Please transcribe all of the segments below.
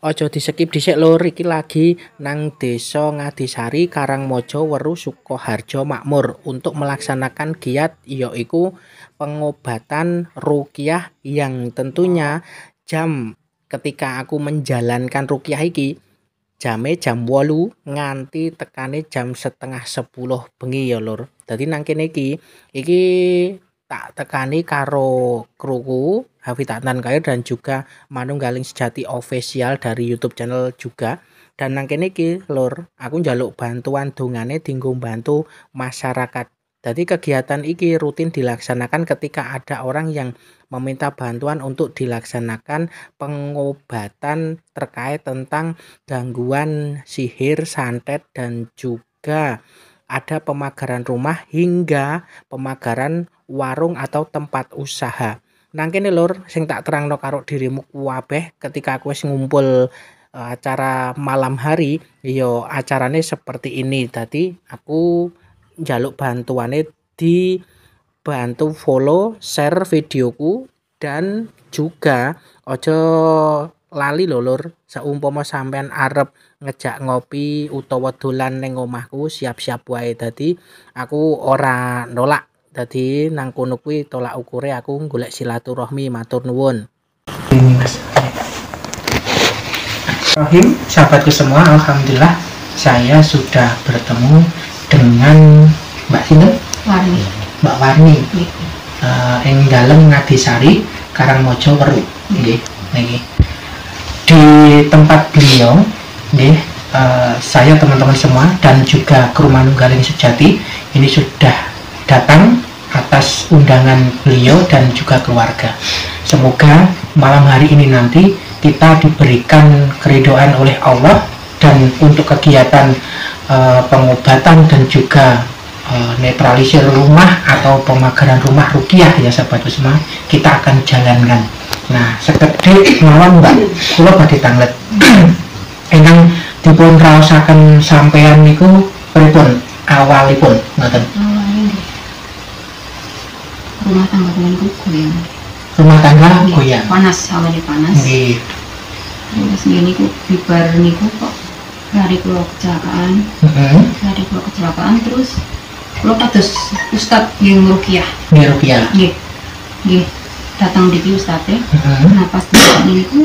Ojo di-skip dhisik lur, iki lagi nang Desa Ngadisari, Karangmojo, Weru, Sukoharjo Makmur untuk melaksanakan giat yaiku pengobatan ruqyah yang tentunya ketika aku menjalankan ruqyah iki jame jam 8 nganti tekane jam setengah 10 bengi ya lur. Dadi nang kene iki tak tekani karo kruku Hafidatan Kair dan juga Manunggaling Sejati Official dari YouTube channel juga. Dan nang kene iki lur, aku njaluk bantuan dongane dinggo bantu masyarakat. Jadi kegiatan iki rutin dilaksanakan ketika ada orang yang meminta bantuan untuk dilaksanakan pengobatan terkait tentang gangguan sihir, santet, dan juga ada pemagaran rumah hingga pemagaran warung atau tempat usaha. Nang kene lur, sing tak terangno karo dirimu kuwabeh ketika aku wis ngumpul acara malam hari, yo acarane seperti ini. Tadi aku njaluk bantuane di bantu follow, share videoku dan juga ojo lali lho lur, seumpama sampean arep ngejak ngopi utawa dolan ning omahku siap-siap wae. Dadi aku ora nolak. Dadi nang kono kuwi tolak ukure aku golek silaturahmi, matur nuwun. Ini Mas. Rohim, sahabatku semua, alhamdulillah saya sudah bertemu dengan Mbak Sinten? Warni. Mbak Warni. Ing dalem Ngadisari, Karangmojo, Weru. Nggih, niki. Di tempat beliau, nggih, saya teman-teman semua dan juga kru Manunggaling Sejati ini sudah datang atas undangan beliau dan juga keluarga. Semoga malam hari ini nanti kita diberikan keridhaan oleh Allah dan untuk kegiatan pengobatan dan juga netralisir rumah atau pemagaran rumah ruqyah ya sahabatku semua kita akan jalankan. Nah, sekedhik mawon Mbak, kula badhe tanglet. Ingkang dipun raosaken sampeyan niku pripun awalipun ngoten? Rumah tangga temanku goyang. Rumah tangga goyang. Panas, awalnya panas. Nggih. Terus niku bibar niku kok hari kula kecelakaan. Hari kula kecelakaan terus kula kados ustad yang ruqyah. Nggih ruqyah. Nggih. Nggih. Datang diki ustade. Nah pas niku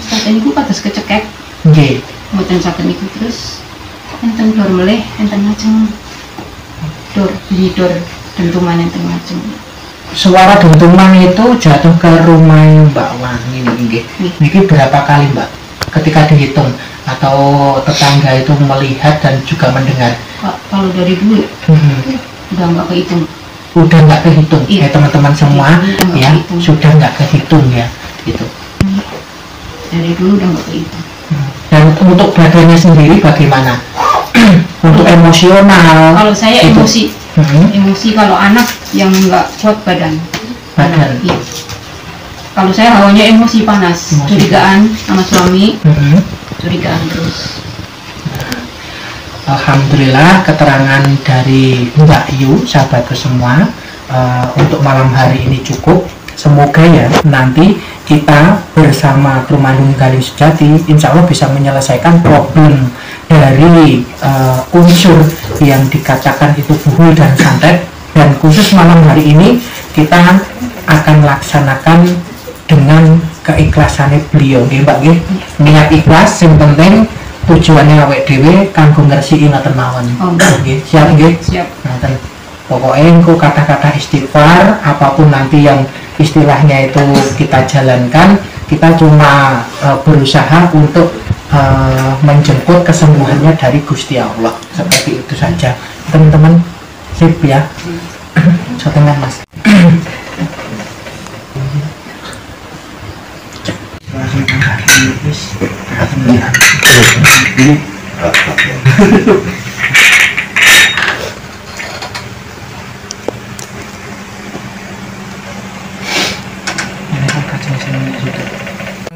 ustade niku kados kecekek. Nggih. Mboten saged niku terus enten dor meleh, enten ngajeng dor bunyi dor dentuman enten ngajeng. Suara dentuman itu jatuh ke rumah Mbak Wani nggih. Niki berapa kali Mbak? Ketika dihitung atau tetangga itu melihat dan juga mendengar? Kalau dari dulu udah nggak kehitung. Udah nggak kehitung Iya. Ya teman-teman semua ya kehitung. Sudah nggak kehitung ya gitu. Dari dulu udah nggak kehitung. Dan untuk badannya sendiri bagaimana? Untuk emosional? Kalau saya gitu. emosi. Emosi kalau anak yang nggak kuat badan. Iya. Kalau saya hawanya emosi panas, curigaan sama suami, curigaan terus. Alhamdulillah keterangan dari Mbak Yu sahabatku semua untuk malam hari ini cukup. Semoga ya nanti kita bersama kru Manunggaling Sejati insya Allah bisa menyelesaikan problem dari unsur yang dikatakan itu buhul dan santet. Dan khusus malam hari ini kita akan laksanakan dengan keikhlasannya beliau nggih Mbak nggih. Niat ikhlas yang penting tujuannya awake dhewe kanggo ngresiki ngoten mawon. Nggih, siap nggih? Siap. Ngoten. Pokoknya engko kata-kata istighfar apapun nanti yang istilahnya itu kita jalankan, kita cuma berusaha untuk menjemput kesembuhannya dari Gusti Allah. Seperti itu saja. Teman-teman, sip ya. Setengah Mas.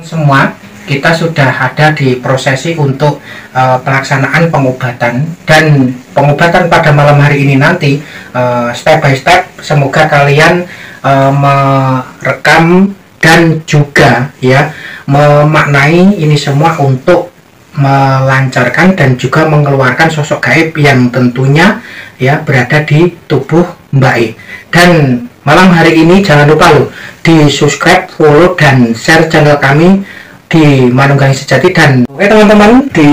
Semua kita sudah ada di prosesi untuk pelaksanaan pengobatan dan pengobatan pada malam hari ini nanti step by step semoga kalian merekam dan juga ya memaknai ini semua untuk melancarkan dan juga mengeluarkan sosok gaib yang tentunya ya berada di tubuh Mbak E. Dan malam hari ini jangan lupa loh di subscribe, follow, dan share channel kami di Manunggaling Sejati. Dan oke teman-teman, di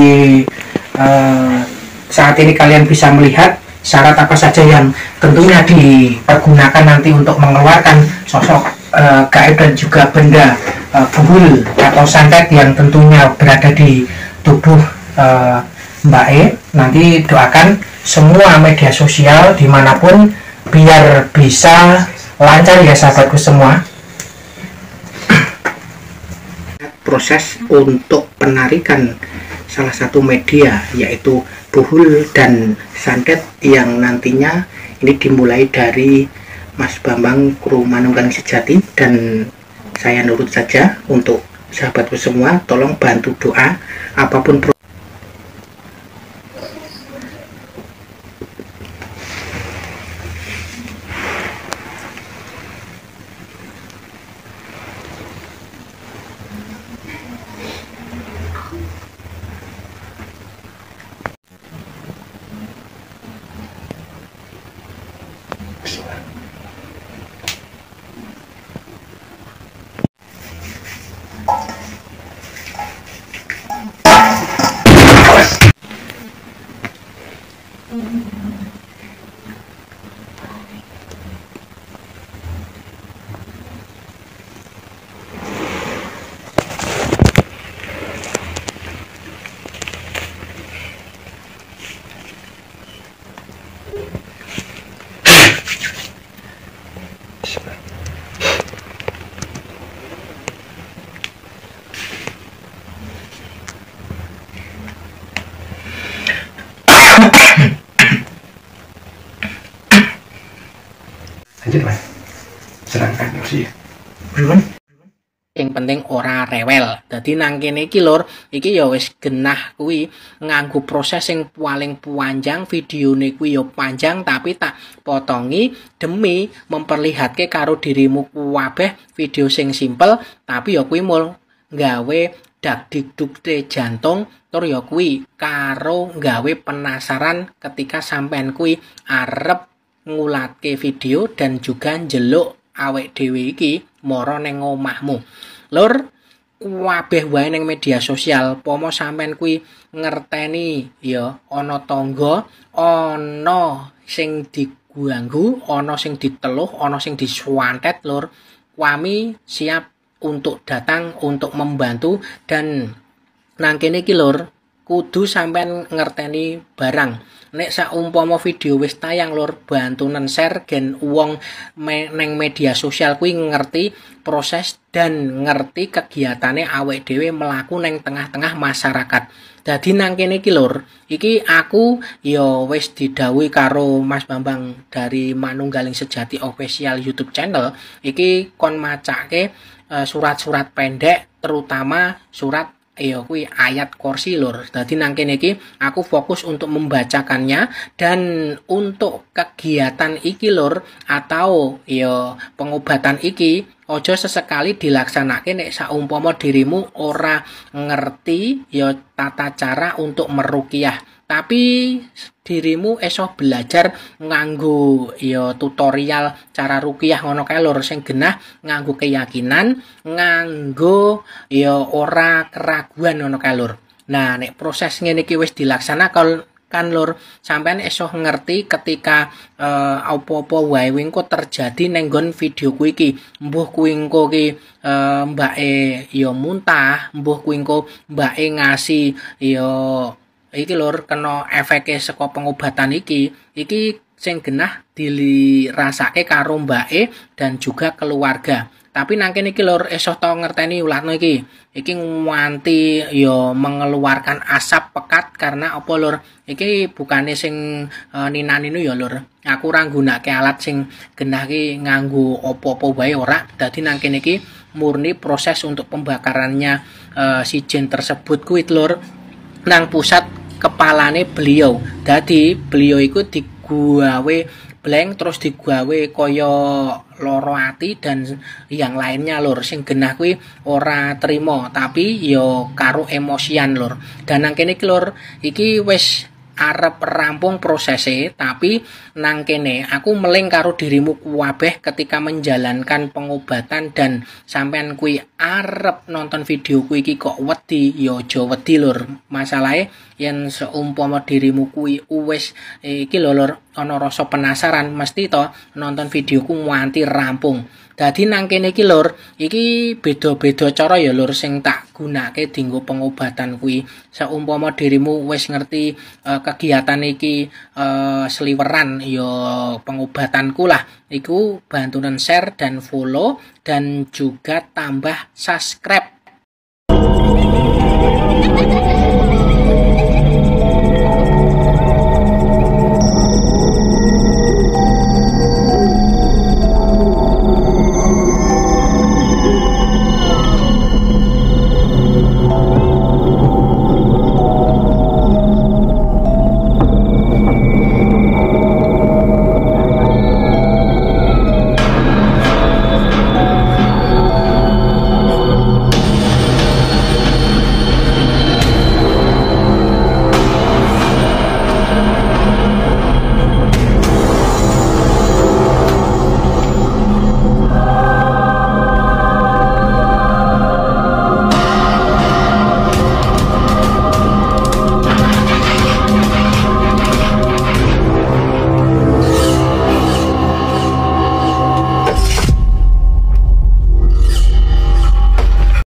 saat ini kalian bisa melihat syarat apa saja yang tentunya dipergunakan nanti untuk mengeluarkan sosok gaib dan juga benda buhul atau santet yang tentunya berada di tubuh Mbak E. Nanti doakan semua media sosial dimanapun biar bisa lancar ya sahabatku semua. Proses untuk penarikan salah satu media yaitu buhul dan santet yang nantinya ini dimulai dari Mas Bambang kru Manunggaling Sejati, dan saya nurut saja. Untuk sahabatku semua tolong bantu doa apapun lanjut Mas, serangkan sih yang penting ora rewel. Dadi nang kene iki lur, iki ya wis genah kuwi nganggo proses sing paling panjang, videone kuwi ya panjang tapi tak potongi demi memperlihatke karo dirimu kabeh video sing simpel tapi ya kuwi mul gawe dak dikdukte jantung tur ya kuwi karo gawe penasaran ketika sampean kuwi arep ngulatke video dan juga njeluk awake dhewe iki mara ning omahmu. Lur, kabeh wae ning media sosial pomo sampean kuwi ngerteni ya ana tangga, ana sing diganggu, ana sing diteluh, ana sing diswantet lur. Kami siap untuk datang untuk membantu, dan nang kene iki lur kudu sampean ngerteni barang. Nek saumpama video wis tayang lur, bantunen share gen wong neng media sosial kuwi ngerti proses dan ngerti kegiatane awake dhewe mlaku neng tengah-tengah masyarakat. Dadi nang kene iki lur, iki aku ya wis didhawuhi karo Mas Bambang dari Manunggaling Sejati Official YouTube channel, iki kon macake surat-surat pendek, terutama surat ya kuwi ayat kursi lur. Dadi nang kene iki aku fokus untuk membacakannya, dan untuk kegiatan iki lur atau ya pengobatan iki ojo sesekali dilaksanake nek saumpama dirimu ora ngerti ya tata cara untuk meruqyah. Tapi dirimu esok belajar nganggo ya tutorial cara ruqyah ngono kae lur, sing genah nganggo keyakinan, nganggo ya ora keraguan ngono kae lur. Nah, nek proses ngene iki wis dilaksanakan kan lur, sampean esok ngerti ketika apa-apa wae engko terjadi ning nggon video kuwi iki. Mbuh kuwi engko ki mbake ya muntah, mbuh kuwi engko mbake ngasih ya iki lur kena efeke saka pengobatan iki sing genah dirasake karo mbake dan juga keluarga. Tapi nang kene iki lur esok tau ngerteni ulatno iki nganti ya mengeluarkan asap pekat. Karena apa lur, iki bukane sing ninaninu ya lur, aku ora nggunakake alat sing genah iki nganggo apa-apa wae ora. Dadi nang kene iki murni proses untuk pembakarannya si jin tersebut kuwi lur nang pusat kepalane beliau. Dadi beliau iku digawe blank terus digawe kaya loro ati dan yang lainnya lur, sing genah kuwi ora trimo tapi yo karo emosian lur. Dan nang kene iki lur iki wis arep rampung prosesnya, tapi nang kene aku meling karo dirimu kuwabeh ketika menjalankan pengobatan dan sampean kui arep nonton video kui iki kok wedi ya aja wedi lur. Masalahe yen seumpama dirimu kui wis iki lho lur ana rasa penasaran mesti to nonton videoku nganti rampung. Dadi nang kene iki lur, iki beda-beda cara ya lur sing tak gunake dienggo pengobatan kuwi. Seumpama dirimu wis ngerti kegiatan iki seliweran ya pengobatanku lah. Iku bantuan share dan follow dan juga tambah subscribe.